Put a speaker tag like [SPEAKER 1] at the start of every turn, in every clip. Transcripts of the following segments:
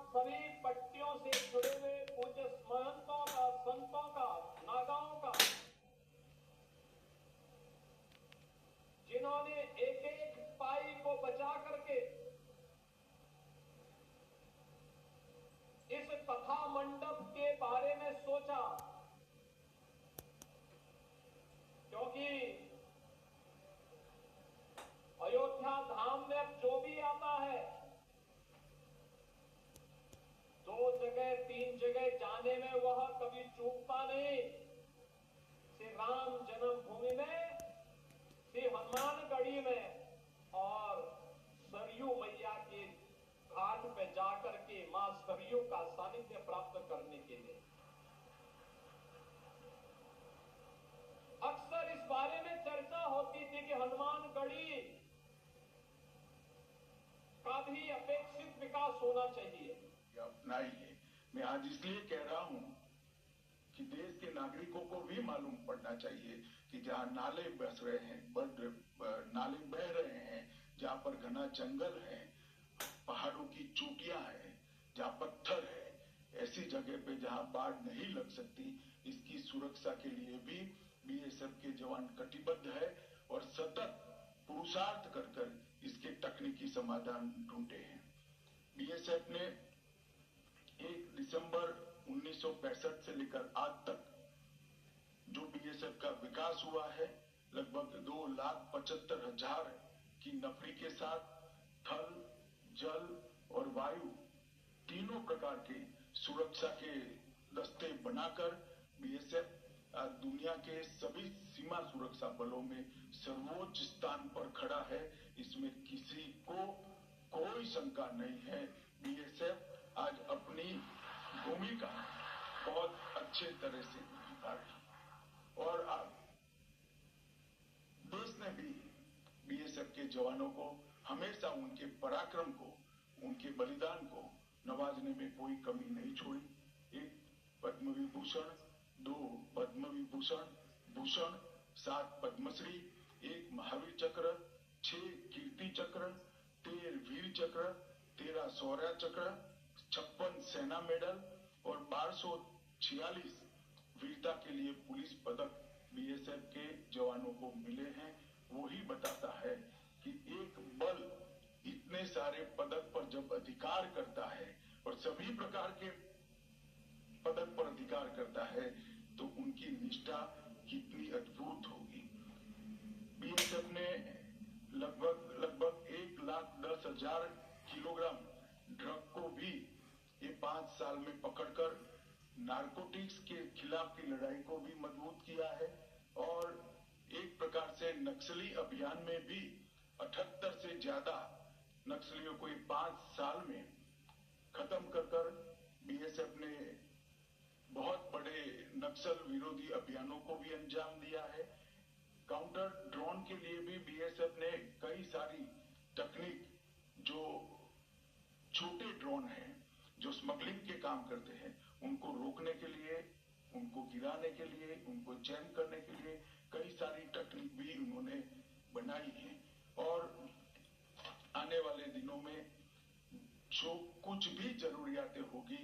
[SPEAKER 1] सभी पट्टियों से जुड़े हुए पूज्य महंतों का, संतों का, नागाओं का, जिन्होंने एक एक पाई को बचा करके इस कथा मंडप के बारे में सोचा, क्योंकि अयोध्या धाम में अब जो भी आता है 2 जगह 3 जगह जाने में वह कभी चूकता नहीं। श्री राम जन्मभूमि में, श्री हनुमानगढ़ी में और सरयू मैया के घाट पे जाकर के मां सरयू का सानिध्य प्राप्त करने के लिए। अक्सर इस बारे में चर्चा होती थी कि हनुमानगढ़ी का भी अपेक्षित विकास होना चाहिए।
[SPEAKER 2] अपनाइए। मैं आज इसलिए कह रहा हूं कि देश के नागरिकों को भी मालूम पड़ना चाहिए कि जहां नाले बस रहे हैं, नाले बह रहे हैं, जहां पर घना जंगल है, पहाड़ों की चोटियां हैं, जहां पत्थर है, ऐसी जगह पे जहां बाढ़ नहीं लग सकती, इसकी सुरक्षा के लिए भी बीएसएफ के जवान कटिबद्ध है और सतत पुरुषार्थ कर इसके तकनीकी समाधान ढूंढे हैं। बीएसएफ ने 1 दिसंबर 1965 से लेकर आज तक जो बीएसएफ का विकास हुआ है, लगभग 2,75,000 की नफरी के साथ थल, जल और वायु तीनों प्रकार के सुरक्षा के दस्ते बनाकर बीएसएफ दुनिया के सभी सीमा सुरक्षा बलों में सर्वोच्च स्थान पर खड़ा है। इसमें किसी को कोई शंका नहीं है। बीएसएफ आज अपनी भूमिका बहुत अच्छे तरह से निभा रही और देश ने भी बीएसएफ के जवानों को हमेशा उनके पराक्रम को, उनके बलिदान को नवाजने में कोई कमी नहीं छोड़ी। 1 पद्म विभूषण, 2 पद्म विभूषण भूषण, 7 पद्मश्री, 1 महावीर चक्र, 6 कीर्ति चक्र, 13 वीर चक्र, 13 शौर्य चक्र, 56 सेना मेडल और 1246 वीरता के लिए पुलिस पदक बीएसएफ के जवानों को मिले हैं। वही बताता है कि एक बल इतने सारे पदक पर जब अधिकार करता है और सभी प्रकार के पदक पर अधिकार करता है तो उनकी निष्ठा कितनी अद्भुत होगी। बीएसएफ ने लगभग 1,10,000 किलोग्राम ड्रग को भी ये 5 साल में पकड़कर नारकोटिक्स के खिलाफ की लड़ाई को भी मजबूत किया है और एक प्रकार से नक्सली अभियान में भी 78 से ज्यादा नक्सलियों को 5 साल में खत्म कर बीएसएफ ने बहुत बड़े नक्सल विरोधी अभियानों को भी अंजाम दिया है। काउंटर ड्रोन के लिए भी बीएसएफ ने कई सारी तकनीक, जो छोटे ड्रोन हैं जो स्मगलिंग के काम करते हैं, उनको रोकने के लिए, उनको गिराने के लिए, उनको जैम करने के लिए कई सारी तकनीक भी उन्होंने बनाई है और आने वाले दिनों में जो कुछ भी जरूरियातें होगी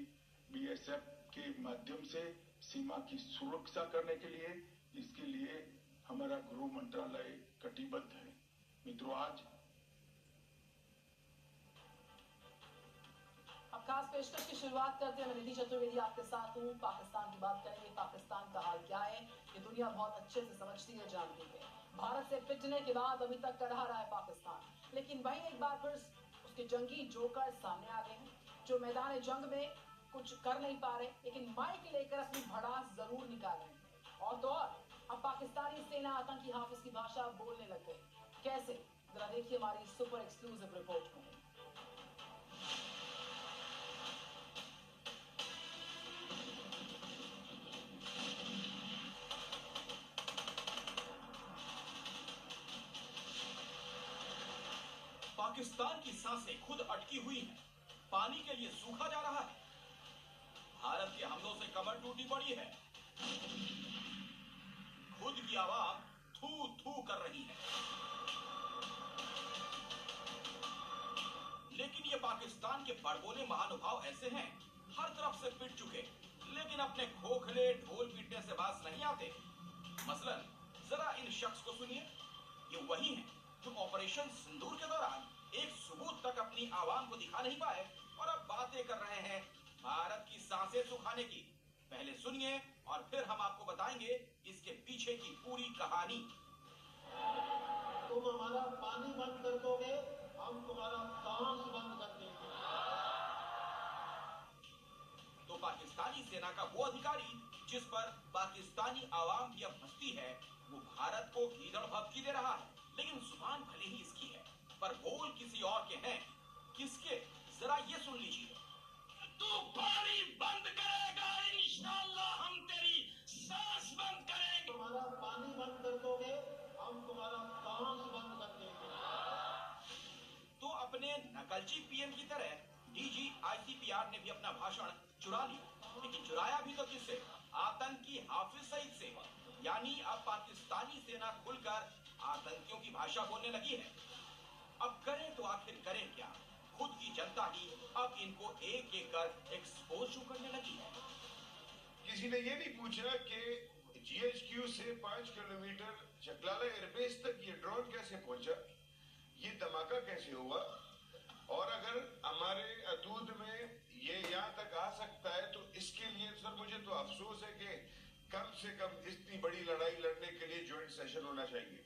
[SPEAKER 2] बीएसएफ के माध्यम से सीमा की सुरक्षा करने के लिए, इसके लिए हमारा गृह मंत्रालय कटिबद्ध है। मित्रों, आज
[SPEAKER 3] अब खास पेशकश की शुरुआत करते हैं। मैं निधि चतुर्वेदी आपके साथ हूँ। पाकिस्तान की बात करेंगे। पाकिस्तान का हाल क्या है ये दुनिया बहुत अच्छे से समझती है, जानती है। भारत से पिटने के बाद अभी तक कर रहा है पाकिस्तान, लेकिन वहीं एक बार फिर उसके जंगी जोकर सामने आ गए हैं, जो मैदान जंग में कुछ कर नहीं पा रहे, लेकिन माइक लेकर अपनी भड़ास जरूर निकाल रहे हैं। और तो और अब पाकिस्तानी सेना आतंकी हाफिज की भाषा बोलने लग गई। कैसे, जरा देखिए हमारी सुपर एक्सक्लूसिव रिपोर्ट में।
[SPEAKER 4] पाकिस्तान की सांसें खुद अटकी हुई हैं, पानी के लिए सूखा जा रहा है। भारत के हमलों से कमर टूटी पड़ी है। खुद की आवाज थू थू कर रही है। लेकिन ये पाकिस्तान पाकिस्तान के बड़बोले महानुभाव ऐसे हैं, हर तरफ से पिट चुके, लेकिन अपने खोखले ढोल पीटने से बाज नहीं आते। मसलन जरा इन शख्स को सुनिए, ये वही हैं जो ऑपरेशन सिंदूर के दौरान एक सबूत तक अपनी आवाम को दिखा नहीं पाए और अब बातें कर रहे हैं भारत की सांसें सुखाने की। पहले सुनिए और फिर हम आपको बताएंगे इसके पीछे की पूरी कहानी।
[SPEAKER 5] तुम हमारा पानी बंद कर दोगे, हम तुम्हारा सांस बंद कर देंगे।
[SPEAKER 4] तो पाकिस्तानी सेना का वो अधिकारी जिस पर पाकिस्तानी आवाम की अब हंसती है, वो भारत को गीदड़ भभकी दे रहा है, लेकिन जुबान भले ही इसकी है पर बोल किसी और के हैं। किसके, जरा ये सुन लीजिए।
[SPEAKER 6] तू पानी बंद करेगा, इंशाअल्लाह हम तेरी सांस बंद करेंगे।
[SPEAKER 5] तुम्हारा पानी बंद कर दोगे, हम तुम्हारा सांस बंद कर देंगे।
[SPEAKER 4] तो अपने नकलची पीएम की तरह डीजी आईसीपीआर ने भी अपना भाषण चुरा लिया, लेकिन चुराया भी तो किससे? आतंकी हाफिज सईद से। यानी अब पाकिस्तानी सेना खुलकर आतंकियों की भाषा बोलने लगी है। अब करें तो आखिर करें क्या? खुद की जनता ही अब इनको एक एक कर एक्सपोज करने लगी है।
[SPEAKER 7] किसी ने ये नहीं पूछा कि जीएचक्यू से 5 किलोमीटर चकलाला एयरबेस तक ये ड्रोन कैसे पहुंचा, ये धमाका कैसे हुआ, और अगर हमारे हदूद में ये यहाँ तक आ सकता है तो इसके लिए सर मुझे तो अफसोस है कि कम से कम इतनी बड़ी लड़ाई लड़ने के लिए ज्वाइंट सेशन होना चाहिए।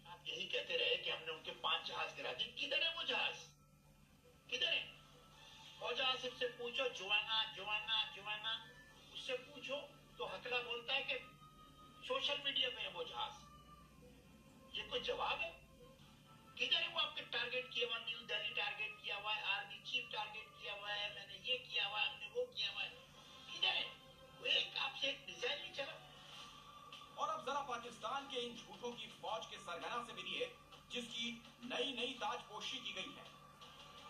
[SPEAKER 6] आप यही कहते रहे कि हमने उनके 5 जहाज गिरा दिए। किधर है वो जहाज? किधर है? फौजा आसिफ से पूछो, जुआना जुआना जुआना, उससे पूछो तो हकला बोलता है कि सोशल मीडिया पे है वो जहाज। ये कोई जवाब है? किधर है वो? आपके टारगेट किया हुआ, न्यू दिल्ली टारगेट किया हुआ है, आर्मी चीफ टारगेट किया हुआ है, मैंने ये किया हुआ है, हमने वो किया हुआ है। किधर है वो? एक आपसे एक मिसाइल नहीं चला।
[SPEAKER 4] और अब जरा पाकिस्तान के इन झूठों की फौज के सरगना से मिलिए, जिसकी नई नई ताजपोशी की गई है।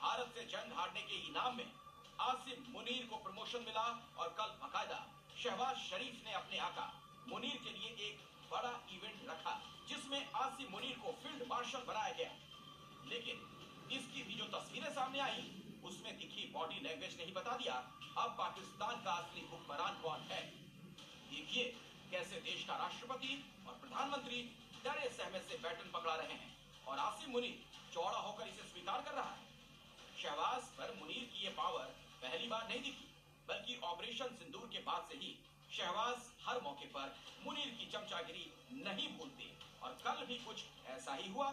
[SPEAKER 4] भारत से जंग हारने के इनाम में आसिम मुनीर को प्रमोशन मिला और कल बाकायदा शहबाज शरीफ ने अपने आका मुनीर के लिए एक बड़ा इवेंट रखा, जिसमें आसिम मुनीर को फील्ड मार्शल बनाया गया। लेकिन इसकी भी जो तस्वीरें सामने आई, उसमें दिखी बॉडी लैंग्वेज ने ही बता दिया अब पाकिस्तान का असली हुक्मरान कौन है। देखिए कैसे देश का राष्ट्रपति और प्रधानमंत्री डरे सहमे से बैटन पकड़ा रहे हैं और आसिम मुनीर चौड़ा होकर इसे स्वीकार कर रहा है। शहबाज पर मुनीर की ये पावर पहली बार नहीं दिखी, बल्कि ऑपरेशन सिंदूर के बाद से ही शहबाज हर मौके पर मुनीर की चमचागिरी नहीं भूलते और कल भी कुछ ऐसा ही हुआ।